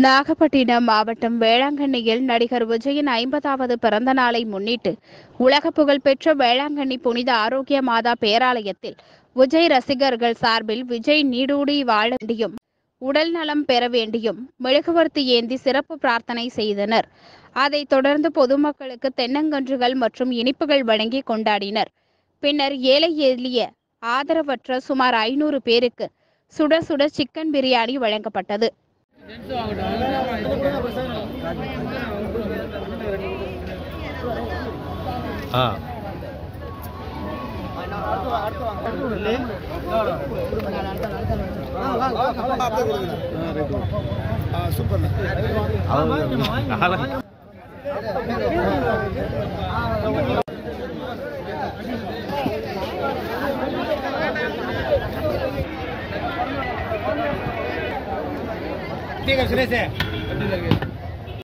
நாகப்பட்டினம் மாவட்டம் வேளாங்கண்ணியில் நடிகர் விஜயின் 50வது பிறந்த நாளை முன்னிட்டு உலக புகழ்பெற்ற வேளாங்கண்ணி புனித ஆரோக்கிய மாதா பேராலயத்தில் விஜய் ரசிகர்கள் சார்பில் விஜய் நீடூடி வாழ வேண்டியும் உடல் நலம் பெற வேண்டியும் மெழுகுவர்த்தி ஏந்தி சிறப்பு பிரார்த்தனை செய்தனர். அதைத் தொடர்ந்து பொதுமக்களுக்கு தென்னங்கன்றுகள் மற்றும் இனிப்புகள் வழங்கி கொண்டாடினர். பின்னர் ஏழை எளிய ஆதரவற்ற சுமார் 500 பேருக்கு சுட சுட சிக்கன் பிரியாணி வழங்கப்பட்டது. ठीक है सुरेश है।